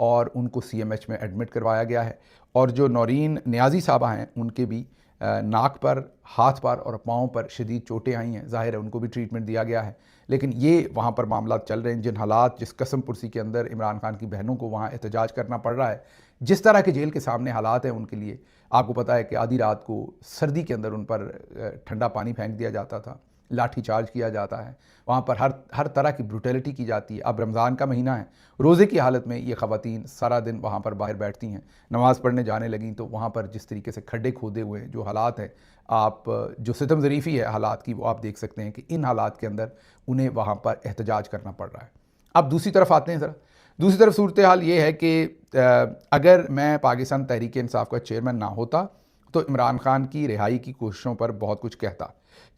اور ان کو CMH میں ایڈمٹ کروایا گیا ہے. اور جو نورین نیازی صاحبہ ہیں ان کے بھی ناک پر, ہاتھ پر اور پاؤں پر شدید چوٹیں آئی ہیں. ظاہر ہے ان کو بھی ٹریٹمنٹ دیا گیا ہے, لیکن یہ وہاں پر معاملات چل رہے ہیں. جن حالات, جس قسم پرسی کے اندر عمران خان کی بہنوں کو وہاں احتجاج کرنا پڑ رہا ہے, جس طرح کے جیل کے سامنے حالات ہیں ان کے لیے, آپ کو پتہ ہے کہ آدھی رات کو سردی کے اندر ان پر ٹھنڈا پانی پھینک دیا جاتا تھا, لاٹھی چارج کیا جاتا ہے, وہاں پر ہر طرح کی بروٹیلٹی کی جاتی ہے. اب رمضان کا مہینہ ہے, روزے کی حالت میں یہ خواتین سارا دن وہاں پر باہر بیٹھتی ہیں. نماز پڑھنے جانے لگیں تو وہاں پر جس طریقے سے کھڈے کھودے ہوئے جو حالات ہیں, آپ جو ستم ظریفی ہے حالات کی, وہ آپ دیکھ سکتے ہیں کہ ان حالات کے اندر انہیں وہاں پر احتجاج کرنا پڑ رہا ہے. اب دوسری طرف آتے ہیں ذرا. دوسری طرف صورتحال یہ ہے کہ اگر میں پاکستان تحریک انصاف کا چیئرمین نہ ہوتا تو عمران خان کی رہائی کی کوششوں پر بہت کچھ کہتا.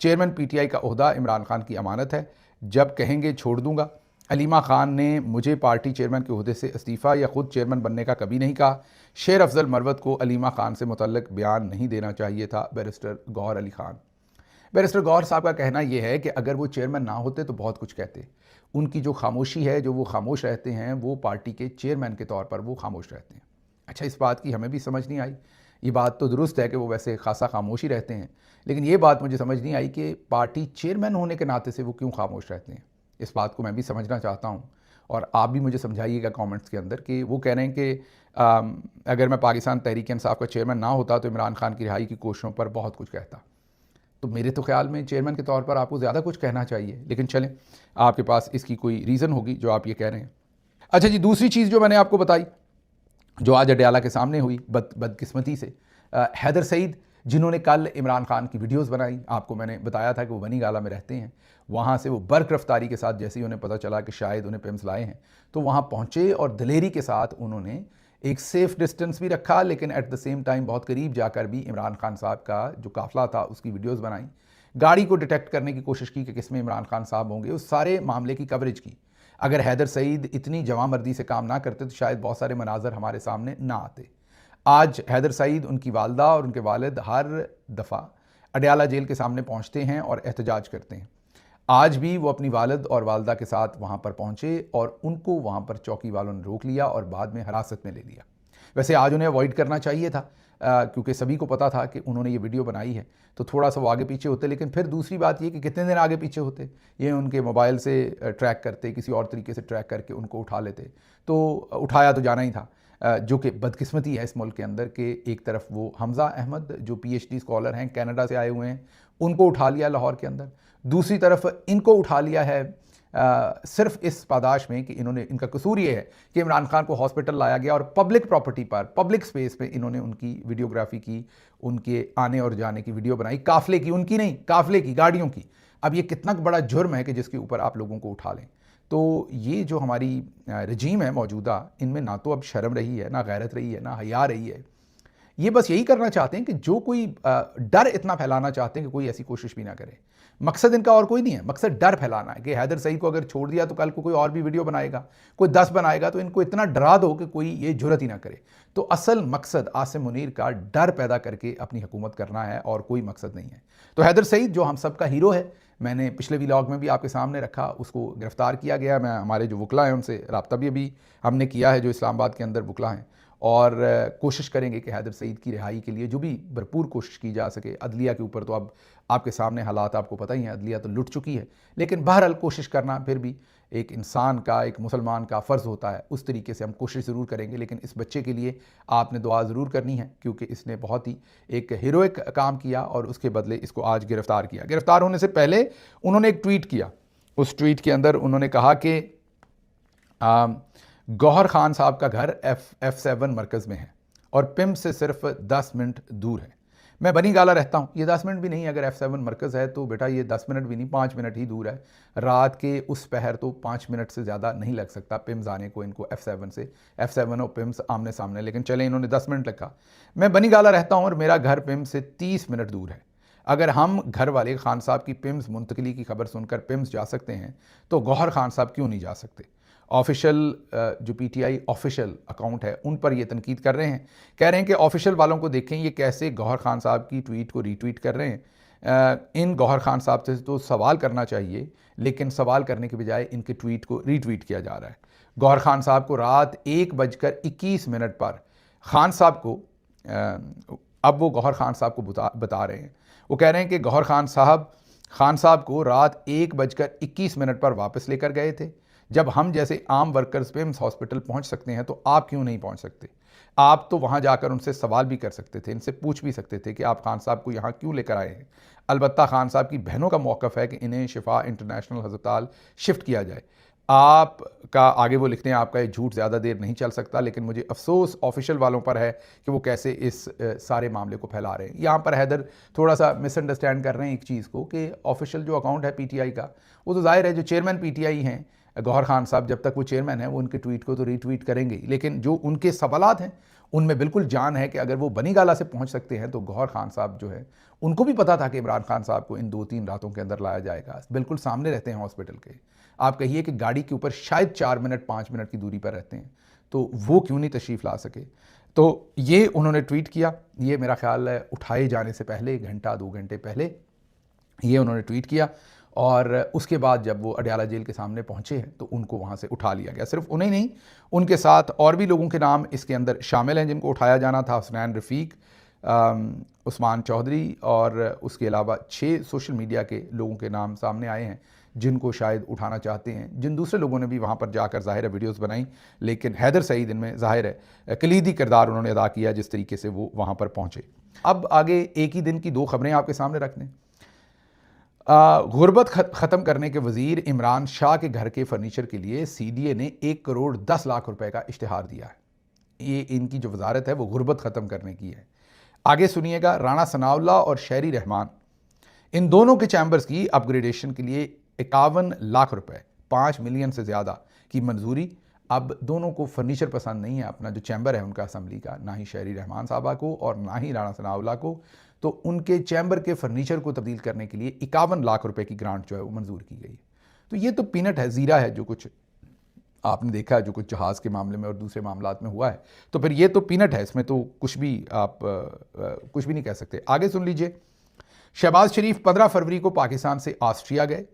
چیئرمین PTI کا عہدہ عمران خان کی امانت ہے, جب کہیں گے چھوڑ دوں گا. علیمہ خان نے مجھے پارٹی چیئرمین کے عہدے سے استعفیٰ یا خود چیئرمین بننے کا کبھی نہیں کہا. شیر افضل مروت کو علیمہ خان سے متعلق بیان نہیں دینا چاہیے تھا. بیرسٹر گوہر علی خان. بیرسٹر گوہر صاحب کا کہنا یہ ہے کہ اگر وہ چیئرمین نہ ہوتے تو بہت کچھ کہتے. ان کی جو خاموشی ہے, جو وہ خاموش رہتے ہیں, وہ پارٹی کے چیئرمین کے طور پر وہ خاموش رہتے ہیں. اچھا, اس بات کی ہمیں بھی سمجھ نہیں آئی. یہ بات تو درست ہے کہ وہ ویسے خاصا خاموش ہی رہتے ہیں, لیکن یہ بات مجھے سمجھ نہیں آئی کہ پارٹی چیئرمین ہونے کے ناطے سے وہ کیوں خاموش رہتے ہیں. اس بات کو میں بھی سمجھنا چاہتا ہوں, اور آپ بھی مجھے سمجھائیے گا کامنٹس کے اندر کہ وہ کہہ رہے ہیں کہ اگر میں پاکستان تحریک انصاف کا چیئرمین نہ ہوتا تو عمران خان کی رہائی کی کوششوں پر بہت کچھ کہتا. تو میرے تو خیال میں چیئرمین کے طور پر آپ کو زیادہ کچھ کہنا چاہیے, لیکن چلیں, آپ کے پاس اس کی کوئی ریزن ہوگی جو آپ یہ کہہ رہے ہیں. اچھا جی, دوسری چیز جو میں نے آپ کو بتائی جو آج اڈیالہ کے سامنے ہوئی بدقسمتی سے, حیدر سعید جنہوں نے کل عمران خان کی ویڈیوز بنائی, آپ کو میں نے بتایا تھا کہ وہ بنی گالہ میں رہتے ہیں, وہاں سے وہ برق رفتاری کے ساتھ جیسے ہی انہیں پتہ چلا کہ شاید انہیں پیمز لائے ہیں تو وہاں پہنچے اور دلیری کے ساتھ انہوں نے ایک سیف ڈسٹنس بھی رکھا, لیکن ایٹ دا سیم ٹائم بہت قریب جا کر بھی عمران خان صاحب کا جو قافلہ تھا اس کی ویڈیوز بنائیں, گاڑی کو ڈیٹیکٹ کرنے کی کوشش کی کہ کس میں عمران خان صاحب ہوں گے, اس سارے معاملے کی کوریج کی. اگر حیدر سعید اتنی جواں مردی سے کام نہ کرتے تو شاید بہت سارے مناظر ہمارے سامنے نہ آتے. آج حیدر سعید, ان کی والدہ اور ان کے والد ہر دفعہ اڈیالہ جیل کے سامنے پہنچتے ہیں اور احتجاج کرتے ہیں. آج بھی وہ اپنی والد اور والدہ کے ساتھ وہاں پر پہنچے اور ان کو وہاں پر چوکی والوں نے روک لیا اور بعد میں حراست میں لے لیا. ویسے آج انہیں اوائڈ کرنا چاہیے تھا کیونکہ سبھی کو پتا تھا کہ انہوں نے یہ ویڈیو بنائی ہے, تو تھوڑا سا وہ آگے پیچھے ہوتے. لیکن پھر دوسری بات یہ کہ کتنے دن آگے پیچھے ہوتے, یہ ان کے موبائل سے ٹریک کرتے, کسی اور طریقے سے ٹریک کر کے ان کو اٹھا لیتے. تو اٹھایا تو جانا ہی تھا, جو کہ بدقسمتی ہے اس ملک کے اندر کہ ایک طرف وہ حمزہ احمد جو PhD اسکالر ہیں, کینیڈا سے آئے ہوئے ہیں, ان کو اٹھا لیا لاہور کے اندر. دوسری طرف ان کو اٹھا لیا ہے صرف اس پاداش میں کہ ان کا قصور یہ ہے کہ عمران خان کو ہاسپٹل لایا گیا اور پبلک پراپرٹی پر, پبلک سپیس پہ انہوں نے ان کی ویڈیوگرافی کی, ان کے آنے اور جانے کی ویڈیو بنائی, قافلے کی, ان کی نہیں, قافلے کی, گاڑیوں کی. اب یہ کتنا بڑا جرم ہے کہ جس کے اوپر آپ لوگوں کو اٹھا لیں. تو یہ جو ہماری رجیم ہے موجودہ, ان میں نہ تو اب شرم رہی ہے, نہ غیرت رہی ہے, نہ حیا رہی ہے. یہ بس یہی کرنا چاہتے ہیں کہ جو کوئی ڈر اتنا پھیلانا چاہتے ہیں کہ کوئی ایسی کوشش بھی نہ کرے. مقصد ان کا اور کوئی نہیں ہے, مقصد ڈر پھیلانا ہے کہ حیدر سعید کو اگر چھوڑ دیا تو کل کو کوئی اور بھی ویڈیو بنائے گا, کوئی 10 بنائے گا, تو ان کو اتنا ڈرا دو کہ کوئی یہ جرت ہی نہ کرے. تو اصل مقصد عاصم منیر کا ڈر پیدا کر کے اپنی حکومت کرنا ہے اور کوئی مقصد نہیں ہے. تو حیدر سعید جو ہم سب کا ہیرو ہے, میں نے پچھلے ویلاگ میں بھی آپ کے سامنے رکھا, اس کو گرفتار کیا گیا. میں ہمارے جو وکلا ہیں ان سے رابطہ بھی ابھی ہم نے کیا ہے, جو اسلام آباد کے اندر وکلا ہیں, اور کوشش کریں گے کہ حیدر سعید کی رہائی کے لیے جو بھی بھرپور کوشش کی جا سکے. عدلیہ کے اوپر تو اب آپ کے سامنے حالات آپ کو پتہ ہی ہیں, عدلیہ تو لٹ چکی ہے, لیکن بہرحال کوشش کرنا پھر بھی ایک انسان کا, ایک مسلمان کا فرض ہوتا ہے. اس طریقے سے ہم کوشش ضرور کریں گے, لیکن اس بچے کے لیے آپ نے دعا ضرور کرنی ہے کیونکہ اس نے بہت ہی ایک ہیروئک کام کیا اور اس کے بدلے اس کو آج گرفتار کیا. گرفتار ہونے سے پہلے انہوں نے ایک ٹویٹ کیا. اس ٹویٹ کے اندر انہوں نے کہا کہ گوہر خان صاحب کا گھر F7 مرکز میں ہے اور پم سے صرف 10 منٹ دور ہے. میں بنی گالہ رہتا ہوں, یہ 10 منٹ بھی نہیں, اگر F7 مرکز ہے تو بیٹا یہ 10 منٹ بھی نہیں, 5 منٹ ہی دور ہے. رات کے اس پہر تو 5 منٹ سے زیادہ نہیں لگ سکتا پمز آنے کو ان کو F7 سے. F7 اور پمز آمنے سامنے, لیکن چلیں انہوں نے 10 منٹ لکھا. میں بنی گالہ رہتا ہوں اور میرا گھر پم سے 30 منٹ دور ہے. اگر ہم گھر والے خان صاحب کی پمز منتقلی کی خبر سن کر پمز جا سکتے ہیں تو گوہر خان صاحب کیوں نہیں جا سکتے؟ آفیشل جو PTI آفیشل اکاؤنٹ ہے ان پر یہ تنقید کر رہے ہیں, کہہ رہے ہیں کہ آفیشل والوں کو دیکھیں یہ کیسے گوہر خان صاحب کی ٹویٹ کو ری ٹویٹ کر رہے ہیں. ان گوہر خان صاحب سے تو سوال کرنا چاہیے, لیکن سوال کرنے کے بجائے ان کے ٹویٹ کو ری ٹویٹ کیا جا رہا ہے. گوہر خان صاحب کو رات 1:21 پر خان صاحب کو اب وہ گوہر خان صاحب کو بتا رہے ہیں، وہ کہہ رہے ہیں کہ گوہر خان صاحب کو رات 1:21 پر واپس لے کر گئے تھے۔ جب ہم جیسے عام ورکرز پیمز ہاسپٹل پہنچ سکتے ہیں تو آپ کیوں نہیں پہنچ سکتے؟ آپ تو وہاں جا کر ان سے سوال بھی کر سکتے تھے، ان سے پوچھ بھی سکتے تھے کہ آپ خان صاحب کو یہاں کیوں لے کر آئے ہیں۔ البتہ خان صاحب کی بہنوں کا موقف ہے کہ انہیں شفا انٹرنیشنل ہسپتال شفٹ کیا جائے۔ آپ کا آگے وہ لکھتے ہیں آپ کا یہ جھوٹ زیادہ دیر نہیں چل سکتا، لیکن مجھے افسوس آفیشیل والوں پر ہے کہ وہ کیسے اس سارے معاملے کو پھیلا رہے ہیں۔ یہاں پر حیدر تھوڑا سا مس انڈرسٹینڈ کر رہے ہیں ایک چیز کو کہ آفیشیل جو اکاؤنٹ ہے پی ٹی آئی کا، وہ تو ظاہر ہے جو چیئرمین پی ٹی آئی ہیں گوہر خان صاحب، جب تک وہ چیئرمین ہیں وہ ان کے ٹویٹ کو تو ری ٹویٹ کریں گے، لیکن جو ان کے سوالات ہیں ان میں بالکل جان ہے کہ اگر وہ بنی گالہ سے پہنچ سکتے ہیں تو گوہر خان صاحب جو ہے ان کو بھی پتا تھا کہ عمران خان صاحب کو ان 2-3 راتوں کے اندر لایا جائے گا، بالکل سامنے رہتے ہیں ہاسپٹل کے۔ آپ کہیے کہ گاڑی کے اوپر شاید 4-5 منٹ کی دوری پر رہتے ہیں، تو وہ کیوں نہیں تشریف لا سکے؟ تو یہ انہوں نے ٹویٹ کیا، یہ میرا خیال ہے اٹھائے جانے سے پہلے 1-2 گھنٹے پہلے یہ انہوں نے ٹویٹ کیا، اور اس کے بعد جب وہ اڈیالہ جیل کے سامنے پہنچے ہیں تو ان کو وہاں سے اٹھا لیا گیا۔ صرف انہیں نہیں، ان کے ساتھ اور بھی لوگوں کے نام اس کے اندر شامل ہیں جن کو اٹھایا جانا تھا۔ حسنین رفیق، عثمان چودھری اور اس کے علاوہ 6 سوشل میڈیا کے لوگوں کے نام سامنے آئے ہیں جن کو شاید اٹھانا چاہتے ہیں، جن دوسرے لوگوں نے بھی وہاں پر جا کر ظاہر ہے ویڈیوز بنائیں، لیکن حیدر سعید ان میں ظاہر ہے کلیدی کردار انہوں نے ادا کیا جس طریقے سے وہ وہاں پر پہنچے۔ اب آگے ایک ہی دن کی 2 خبریں آپ کے سامنے رکھ دیں۔ غربت ختم کرنے کے وزیر عمران شاہ کے گھر کے فرنیچر کے لیے سی ڈی اے نے 1,10,00,000 روپے کا اشتہار دیا ہے۔ یہ ان کی جو وزارت ہے وہ غربت ختم کرنے کی ہے۔ آگے سنیے گا، رانا ثناء اللہ اور شہری رحمان ان دونوں کے چیمبرز کی اپ گریڈیشن کے لیے 51 لاکھ روپے، 5 ملین سے زیادہ کی منظوری۔ اب دونوں کو فرنیچر پسند نہیں ہے، اپنا جو چیمبر ہے ان کا اسمبلی کا، نہ ہی شہری رحمان صاحبہ کو اور نہ ہی رانا ثناء اللہ کو، تو ان کے چیمبر کے فرنیچر کو تبدیل کرنے کے لیے 51 لاکھ روپے کی گرانٹ جو ہے وہ منظور کی گئی۔ تو یہ تو پینٹ ہے، زیرہ ہے جو کچھ آپ نے دیکھا ہے، جو کچھ جہاز کے معاملے میں اور دوسرے معاملات میں ہوا ہے، تو پھر یہ تو پینٹ ہے، اس میں تو کچھ بھی آپ کچھ بھی نہیں کہہ سکتے۔ آگے سن لیجئے، شہباز شریف 15 فروری کو پاکستان سے آسٹریا گئے،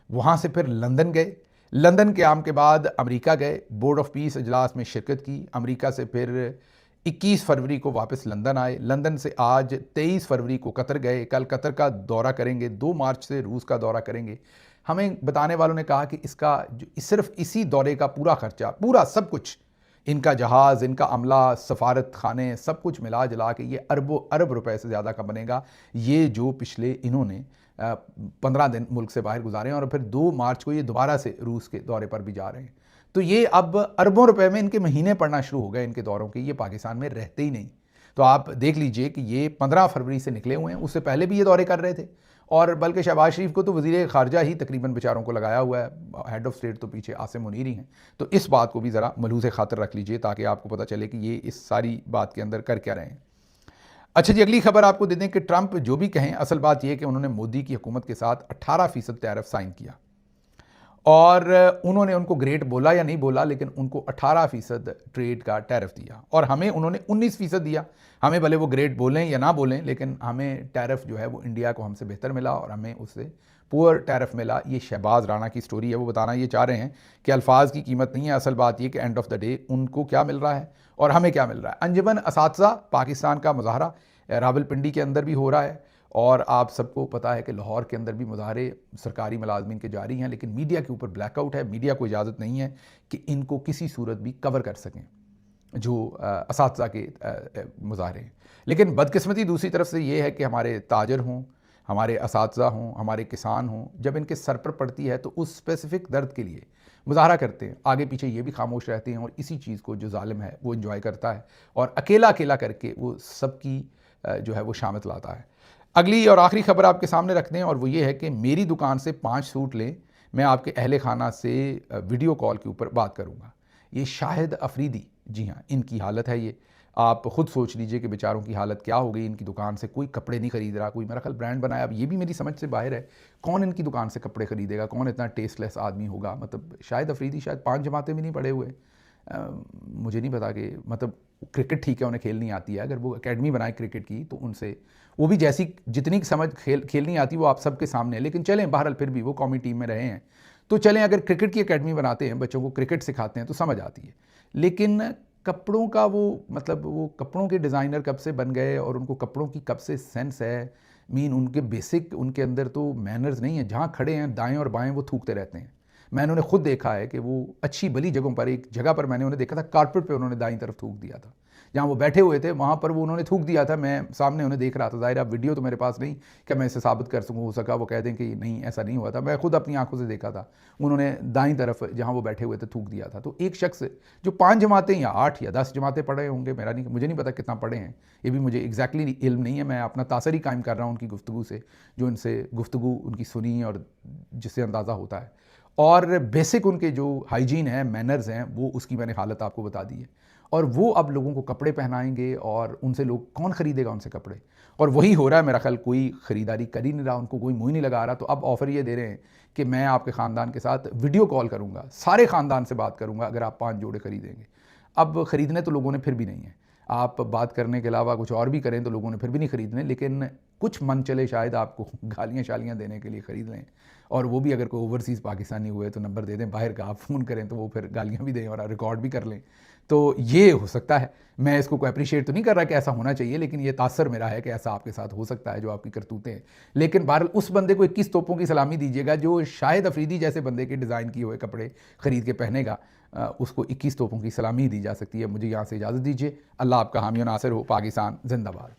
وہاں سے پھر لندن گئے، لندن قیام کے بعد امریکہ گئے، بورڈ آف پیس اجلاس میں شرکت کی، امریکہ سے پھر 21 فروری کو واپس لندن آئے، لندن سے آج 23 فروری کو قطر گئے، کل قطر کا دورہ کریں گے، 2 مارچ سے روس کا دورہ کریں گے۔ ہمیں بتانے والوں نے کہا کہ اس کا صرف اسی دورے کا پورا خرچہ، پورا سب کچھ، ان کا جہاز، ان کا عملہ، سفارت خانے، سب کچھ ملا جلا کے یہ ارب روپے سے زیادہ کا بنے گا، یہ جو پچھلے انہوں نے 15 دن ملک سے باہر گزارے ہیں، اور پھر 2 مارچ کو یہ دوبارہ سے روس کے دورے پر بھی جا رہے ہیں۔ تو یہ اب اربوں روپے میں ان کے مہینے پڑنا شروع ہو گئے ان کے دوروں کے، یہ پاکستان میں رہتے ہی نہیں۔ تو آپ دیکھ لیجئے کہ یہ 15 فروری سے نکلے ہوئے ہیں، اس سے پہلے بھی یہ دورے کر رہے تھے، اور بلکہ شہباز شریف کو تو وزیر خارجہ ہی تقریباً بیچاروں کو لگایا ہوا ہے، ہیڈ آف اسٹیٹ تو پیچھے عاصم منیر ہی ہیں۔ تو اس بات کو بھی ذرا ملحوظ خاطر رکھ لیجئے تاکہ آپ کو پتہ چلے کہ یہ اس ساری بات کے اندر کر کیا رہے ہیں۔ اچھا جی، اگلی خبر آپ کو دے دیں کہ ٹرمپ جو بھی کہیں، اصل بات یہ ہے کہ انہوں نے مودی کی حکومت کے ساتھ 18% ٹیرف سائن کیا، اور انہوں نے ان کو گریٹ بولا یا نہیں بولا، لیکن ان کو 18% ٹریڈ کا ٹیرف دیا، اور ہمیں انہوں نے 19% دیا۔ ہمیں بھلے وہ گریٹ بولیں یا نہ بولیں، لیکن ہمیں ٹیرف جو ہے وہ انڈیا کو ہم سے بہتر ملا اور ہمیں اس سے پور ٹیرف ملا۔ یہ شہباز رانا کی سٹوری ہے، وہ بتانا یہ چاہ رہے ہیں کہ الفاظ کی قیمت نہیں ہے، اصل بات یہ کہ اینڈ آف دا ڈے ان کو کیا مل رہا ہے اور ہمیں کیا مل رہا ہے۔ انجمن اساتذہ پاکستان کا مظاہرہ راولپنڈی کے اندر بھی ہو رہا ہے، اور آپ سب کو پتہ ہے کہ لاہور کے اندر بھی مظاہرے سرکاری ملازمین کے جاری ہیں، لیکن میڈیا کے اوپر بلیک آؤٹ ہے، میڈیا کو اجازت نہیں ہے کہ ان کو کسی صورت بھی کور کر سکیں جو اساتذہ کے مظاہرے ہیں۔ لیکن بدقسمتی دوسری طرف سے یہ ہے کہ ہمارے تاجر ہوں، ہمارے اساتذہ ہوں، ہمارے کسان ہوں، جب ان کے سر پر پڑتی ہے تو اس اسپیسیفک درد کے لیے مظاہرہ کرتے ہیں، آگے پیچھے یہ بھی خاموش رہتے ہیں، اور اسی چیز کو جو ظالم ہے وہ انجوائے کرتا ہے، اور اکیلا کر کے وہ سب کی جو ہے وہ شامت لاتا ہے۔ اگلی اور آخری خبر آپ کے سامنے رکھتے ہیں، اور وہ یہ ہے کہ میری دکان سے 5 سوٹ لیں، میں آپ کے اہل خانہ سے ویڈیو کال کے اوپر بات کروں گا۔ یہ شاہد افریدی، جی ہاں، ان کی حالت ہے یہ۔ آپ خود سوچ لیجئے کہ بیچاروں کی حالت کیا ہو گئی۔ ان کی دکان سے کوئی کپڑے نہیں خرید رہا، کوئی میرا خیال برانڈ بنایا، اب یہ بھی میری سمجھ سے باہر ہے، کون ان کی دکان سے کپڑے خریدے گا، کون اتنا ٹیسٹ لیس آدمی ہوگا۔ مطلب شاہد افریدی شاید 5 جماعتیں بھی نہیں پڑھے ہوئے، مجھے نہیں پتا کہ مطلب کرکٹ ٹھیک ہے انہیں کھیلنی آتی ہے، اگر وہ اکیڈمی بنائے کرکٹ کی تو ان سے وہ بھی جتنی سمجھ کھیلنی آتی وہ آپ سب کے سامنے ہے، لیکن چلیں بہرحال پھر بھی وہ قومی ٹیم میں رہے ہیں، تو چلیں اگر کرکٹ کی اکیڈمی بناتے ہیں, بچوں کو کرکٹ سکھاتے ہیں تو سمجھ آتی ہے, لیکن کپڑوں کا وہ کپڑوں کے ڈیزائنر کب سے بن گئے اور ان کو کپڑوں کی کب سے سینس ہے, ان کے بیسک ان کے اندر تو مینرز نہیں ہیں, جہاں کھڑے ہیں دائیں اور بائیں وہ تھوکتے رہتے ہیں. میں نے انہیں خود دیکھا ہے کہ وہ اچھی بلی جگہوں پر, ایک جگہ پر میں نے انہیں دیکھا تھا کارپیٹ پہ انہوں نے دائیں طرف تھوک دیا تھا, جہاں وہ بیٹھے ہوئے تھے وہاں پر وہ انہوں نے تھوک دیا تھا, میں سامنے انہیں دیکھ رہا تھا. ظاہر اب ویڈیو تو میرے پاس نہیں کہ میں اسے ثابت کر سکوں, ہو سکا وہ کہہ دیں کہ نہیں ایسا نہیں ہوا تھا, میں خود اپنی آنکھوں سے دیکھا تھا, انہوں نے دائیں طرف جہاں وہ بیٹھے ہوئے تھے تھوک دیا تھا. تو ایک شخص جو 5 جماعتیں یا 8 یا 10 جماعتیں پڑھے ہوں گے, مجھے نہیں پتا کتنا پڑھے ہیں, یہ بھی مجھے ایگزیکٹلی علم نہیں ہے, میں اپنا تاثر ہی قائم کر رہا ہوں ان کی گفتگو سے, جو ان سے گفتگو ان کی سنی اور جس سے اندازہ ہوتا ہے, اور بیسک ان کے جو ہائیجین ہیں, مینرز ہیں, وہ اس کی میں نے حالت آپ کو بتا دی ہے. اور وہ اب لوگوں کو کپڑے پہنائیں گے اور ان سے لوگ کون خریدے گا ان سے کپڑے, اور وہی ہو رہا ہے میرا خیال, کوئی خریداری کر ہی نہیں رہا, ان کو کوئی منہ ہی نہیں لگا رہا. تو اب آفر یہ دے رہے ہیں کہ میں آپ کے خاندان کے ساتھ ویڈیو کال کروں گا, سارے خاندان سے بات کروں گا اگر آپ 5 جوڑے خریدیں گے. اب خریدنے تو لوگوں نے پھر بھی نہیں ہے, آپ بات کرنے کے علاوہ کچھ اور بھی کریں تو لوگوں نے پھر بھی نہیں خریدنے, لیکن کچھ من چلے شاید آپ کو گالیاں شالیاں دینے کے لیے خرید لیں, اور وہ بھی اگر کوئی اوورسیز پاکستانی ہوئے تو نمبر دے دیں باہر کا, آپ فون کریں تو وہ پھر گالیاں بھی دیں اور ریکارڈ بھی کر لیں. تو یہ ہو سکتا ہے, میں اس کو کوئی اپریشیٹ تو نہیں کر رہا کہ ایسا ہونا چاہیے, لیکن یہ تاثر میرا ہے کہ ایسا آپ کے ساتھ ہو سکتا ہے جو آپ کی کرتوتیں ہیں. لیکن بہرحال اس بندے کو 21 توپوں کی سلامی دیجیے گا جو شاہد افریدی جیسے بندے کے ڈیزائن کیے ہوئے کپڑے خرید کے پہنے گا, اس کو 21 توپوں کی سلامی دی جا سکتی ہے. مجھے یہاں سے اجازت دیجیے, اللہ آپ کا حامی و ناصر ہو. پاکستان زندہ باد.